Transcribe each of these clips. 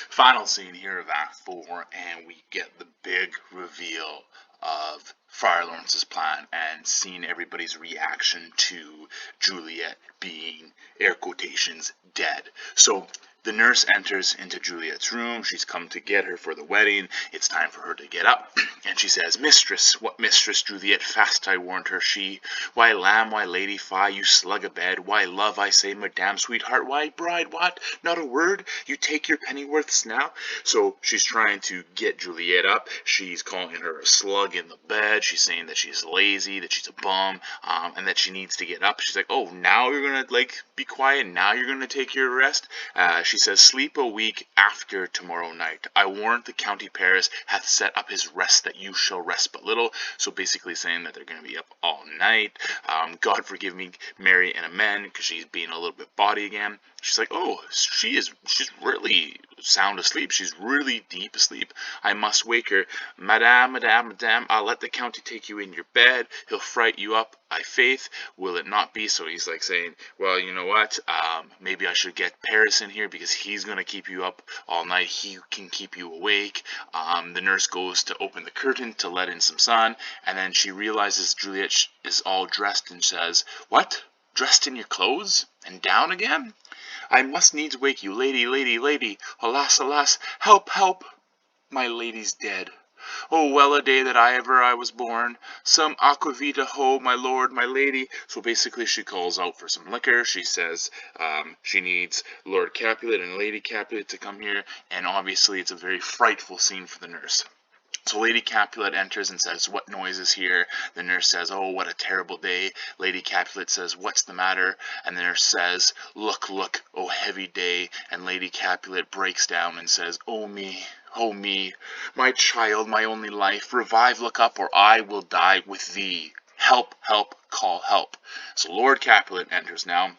Final scene here of Act 4, and we get the big reveal of Friar Lawrence's plan and seeing everybody's reaction to Juliet being, air quotations, dead. So the nurse enters into Juliet's room. She's come to get her for the wedding. It's time for her to get up. And she says, "Mistress, what mistress, Juliet? Fast I warned her, she. Why, lamb, why, lady, fie, you slug a bed. Why, love, I say, madame, sweetheart. Why, bride, what? Not a word? You take your pennyworths now?" So she's trying to get Juliet up. She's calling her a slug in the bed. She's saying that she's lazy, that she's a bum, and that she needs to get up. She's like, "Oh, now you're gonna be quiet. Now you're gonna take your rest." She says, "Sleep a week after tomorrow night. I warrant the county Paris hath set up his rest that you shall rest but little." So basically saying that they're going to be up all night. God forgive me, Mary and Amen, because she's being a little bit bawdy again. She's like, "Oh, she's really sound asleep. She's really deep asleep. I must wake her. Madame, madame, madame, I'll let the county take you in your bed. He'll fright you up, I faith. Will it not be?" So he's like saying, "Well, you know what? Maybe I should get Paris in here because he's going to keep you up all night. He can keep you awake." The nurse goes to open the curtain to let in some sun, and then she realizes Juliet is all dressed and says, "What? Dressed in your clothes? And down again? I must needs wake you, lady, lady, lady. Alas, alas, help, help! My lady's dead. Oh, well a day that I was born. Some aquavita, ho, my lord, my lady." So basically she calls out for some liquor. She says she needs Lord Capulet and Lady Capulet to come here, and obviously it's a very frightful scene for the nurse. So Lady Capulet enters and says, "What noise is here?" The nurse says, "Oh, what a terrible day." Lady Capulet says, "What's the matter?" And the nurse says, "Look, look, oh heavy day." And Lady Capulet breaks down and says, "Oh me, oh me, my child, my only life, revive, look up, or I will die with thee. Help, help, call help." So Lord Capulet enters now.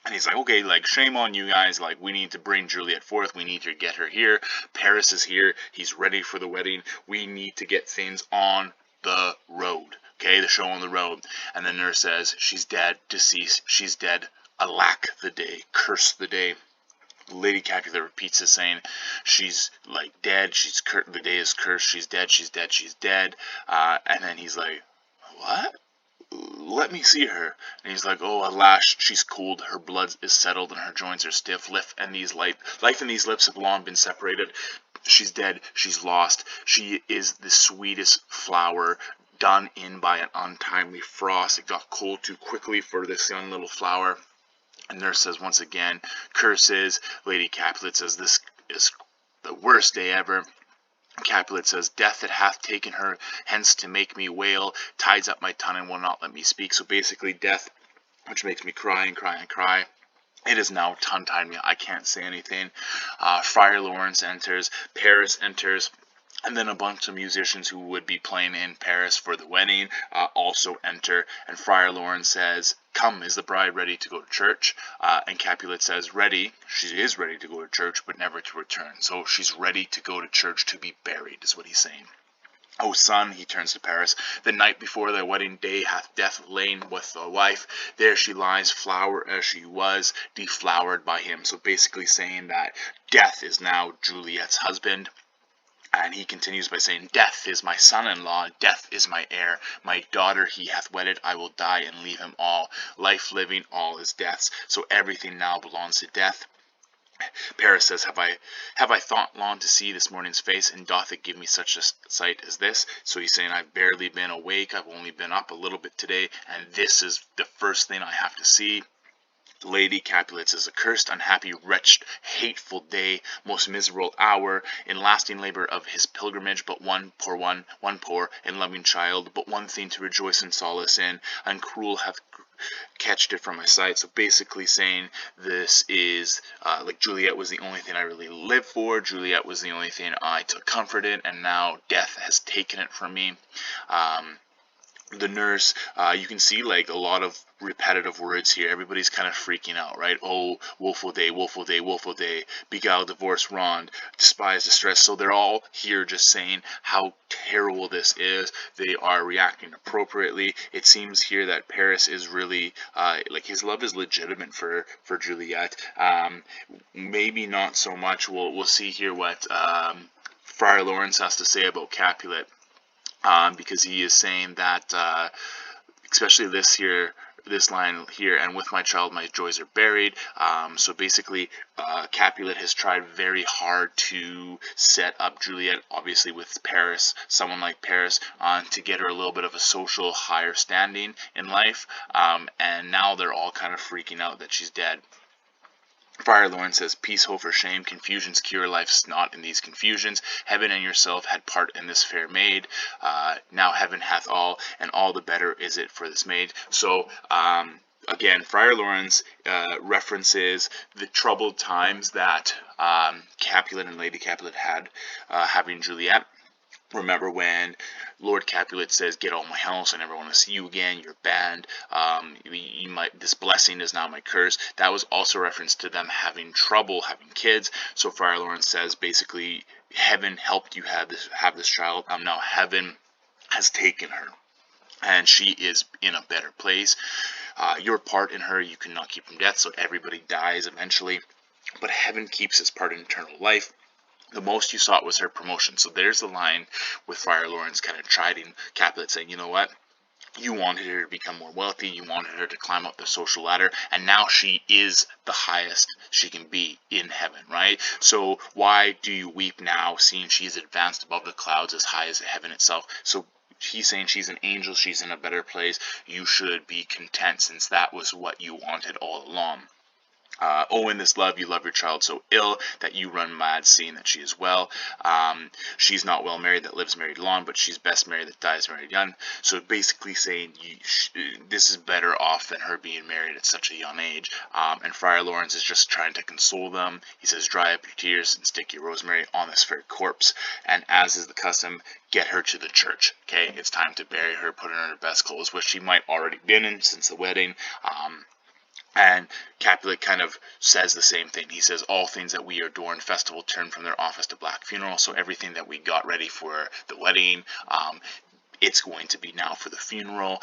And he's like, "Okay, shame on you guys, we need to bring Juliet forth, we need to get her here, Paris is here, he's ready for the wedding, we need to get things on the road, okay, the show on the road." And the nurse says, "She's dead, deceased, she's dead, alack the day, curse the day." Lady Capulet repeats this, saying, "She's dead, the day is cursed, she's dead, she's dead, she's dead." And then he's like, "What? Let me see her." And he's like, "Oh, alas, she's cold, her blood is settled, and her joints are stiff. Life and these lips have long been separated. She's dead, she's lost. She is the sweetest flower, done in by an untimely frost. It got cold too quickly for this young little flower." And nurse says once again, "Curses." Lady Capulet says, "This is the worst day ever." Capulet says, "Death that hath taken her hence to make me wail, ties up my tongue and will not let me speak." So basically death, which makes me cry and cry and cry. It is now tongue-tied me. I can't say anything. Friar Lawrence enters. Paris enters. And then a bunch of musicians who would be playing in Paris for the wedding also enter. And Friar Lawrence says, "Come, is the bride ready to go to church?" And Capulet says, "Ready. She is ready to go to church, but never to return." So she's ready to go to church to be buried, is what he's saying. "O son," he turns to Paris, "the night before thy wedding day hath death lain with the wife. There she lies, flower as she was, deflowered by him." So basically saying that death is now Juliet's husband. And he continues by saying, "Death is my son-in-law, death is my heir. My daughter he hath wedded, I will die and leave him all. Life living, all is death's." So everything now belongs to death. Paris says, have I thought long to see this morning's face, and doth it give me such a sight as this?" So he's saying, "I've barely been awake, I've only been up a little bit today, and this is the first thing I have to see." Lady Capulet says, "Accursed, unhappy, wretched, hateful day, most miserable hour, in lasting labor of his pilgrimage, but one poor and loving child, but one thing to rejoice and solace in, and cruel hath catched it from my sight." So basically saying this is Juliet was the only thing I really lived for, Juliet was the only thing I took comfort in, and now death has taken it from me. The nurse, you can see a lot of repetitive words here. Everybody's kind of freaking out, right? Oh, woeful day, woeful day, woeful day, beguiled, divorce, wronged, despised, distressed. So they're all here just saying how terrible this is. They are reacting appropriately. It seems here that Paris is really like his love is legitimate for Juliet. Maybe not so much. We'll see here what Friar Lawrence has to say about Capulet, because he is saying that especially this line here, and with my child my joys are buried. So basically, Capulet has tried very hard to set up Juliet, obviously with Paris, someone like Paris, to get her a little bit of a social higher standing in life, and now they're all kind of freaking out that she's dead. Friar Lawrence says, peace, hope, or shame, confusion's cure, life's not in these confusions. Heaven and yourself had part in this fair maid. Now heaven hath all, and all the better is it for this maid. So, again, Friar Lawrence references the troubled times that Capulet and Lady Capulet had having Juliet. Remember when Lord Capulet says, get out of my house, I never want to see you again, you're banned, this blessing is now my curse. That was also a reference to them having trouble having kids. So Friar Lawrence says, basically, heaven helped you have this child. Now heaven has taken her, and she is in a better place. Your part in her you cannot keep from death, so everybody dies eventually. But heaven keeps his part in eternal life. The most you sought was her promotion. So there's the line with Friar Lawrence kind of chiding Capulet, saying, you know what? You wanted her to become more wealthy, you wanted her to climb up the social ladder, and now she is the highest she can be in heaven, right? So why do you weep now, seeing she's advanced above the clouds as high as heaven itself? So he's saying she's an angel, she's in a better place. You should be content, since that was what you wanted all along. Oh, in this love you love your child so ill that you run mad, seeing that she is well. She's not well married that lives married long, but she's best married that dies married young. So basically saying this is better off than her being married at such a young age. And Friar Lawrence is just trying to console them. He says, dry up your tears and stick your rosemary on this fair corpse, and as is the custom, get her to the church. Okay, it's time to bury her, put her in her best clothes, which she might already been in since the wedding. And Capulet kind of says the same thing. He says, all things that we adorn festival turn from their office to black funeral. So everything that we got ready for the wedding, it's going to be now for the funeral.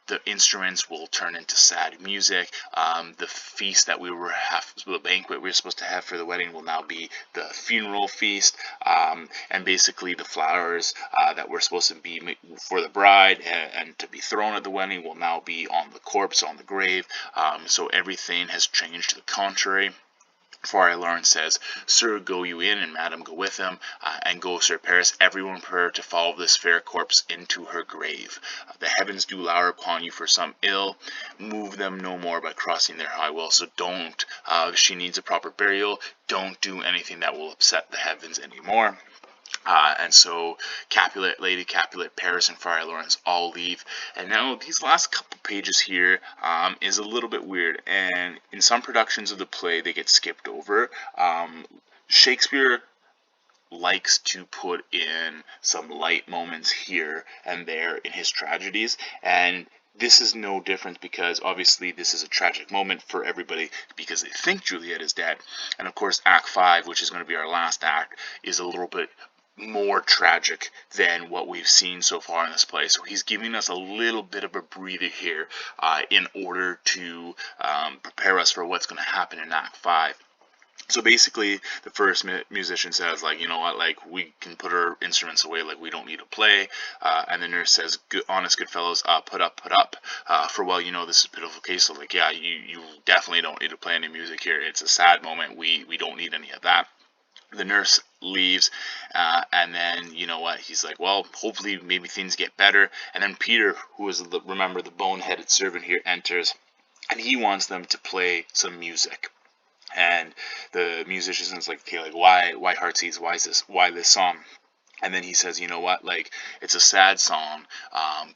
The instruments will turn into sad music. The feast that the banquet we were supposed to have for the wedding will now be the funeral feast. And basically the flowers that were supposed to be for the bride and to be thrown at the wedding will now be on the corpse, on the grave. So everything has changed to the contrary. Friar Lawrence says, Sir, go you in, and Madam go with him, and go, Sir Paris, everyone prepare to follow this fair corpse into her grave. The heavens do lower upon you for some ill, move them no more by crossing their high will. So don't, if she needs a proper burial, don't do anything that will upset the heavens anymore. And so Capulet, Lady Capulet, Paris, and Friar Lawrence all leave. And now these last couple pages here is a little bit weird. And in some productions of the play, they get skipped over. Shakespeare likes to put in some light moments here and there in his tragedies. And this is no different, because obviously this is a tragic moment for everybody because they think Juliet is dead. And of course, Act 5, which is going to be our last act, is a little bit more tragic than what we've seen so far in this play. So he's giving us a little bit of a breather here in order to prepare us for what's going to happen in Act 5. So basically, the first musician says, like, you know what, like, we can put our instruments away, like, we don't need to play. And the nurse says, honest good fellows, put up. For well, you know, this is a pitiful case. So, like, yeah, you definitely don't need to play any music here. It's a sad moment. We don't need any of that. The nurse leaves, and then, you know what, he's like, well, hopefully maybe things get better. And then Peter, who is, remember, the bone-headed servant here, enters, and he wants them to play some music. And the musician's like, okay, like, why Heartsease? Why this song? And then he says, you know what, like, it's a sad song,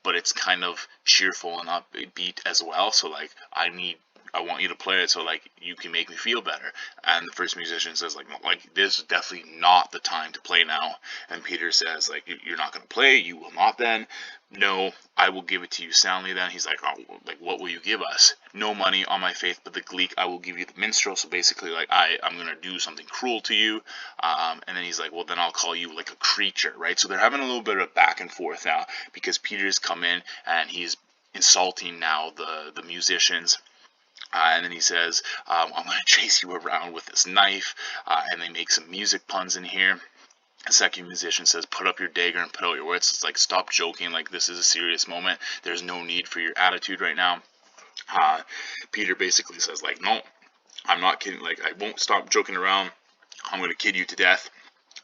but it's kind of cheerful and upbeat as well. So, like, I need I want you to play it so like you can make me feel better. And the first musician says like, no, like this is definitely not the time to play now. And Peter says like, you're not going to play, you will not then. No, I will give it to you soundly then. He's like, oh, like what will you give us? No money, on my faith, but the gleek I will give you the minstrel. So basically like I'm going to do something cruel to you. And then he's like, well then I'll call you like a creature, right? So they're having a little bit of back and forth now because Peter's come in and he's insulting now the musicians. And then he says, I'm going to chase you around with this knife. And they make some music puns in here. The second musician says, put up your dagger and put out your wits. It's like, stop joking. Like, this is a serious moment. There's no need for your attitude right now. Peter basically says, like, no, I'm not kidding. Like, I won't stop joking around. I'm going to kid you to death.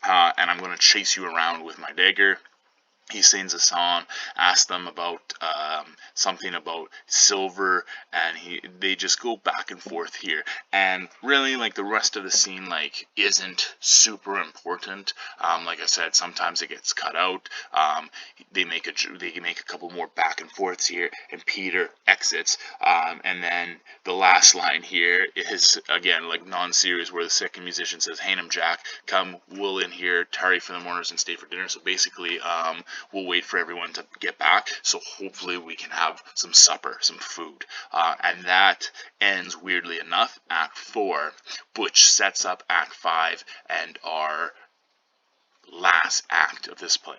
And I'm going to chase you around with my dagger. He sings a song, asks them about something about silver, and they just go back and forth here. And really, like the rest of the scene, like isn't super important. Like I said, sometimes it gets cut out. They make a couple more back and forths here, and Peter exits. And then the last line here is again like non-serious, where the second musician says, "Hey, Jack, come, we'll in here, tarry for the mourners, and stay for dinner." So basically, we'll wait for everyone to get back, so hopefully we can have some supper, some food. And that ends, weirdly enough, Act 4, which sets up Act 5 and our last act of this play.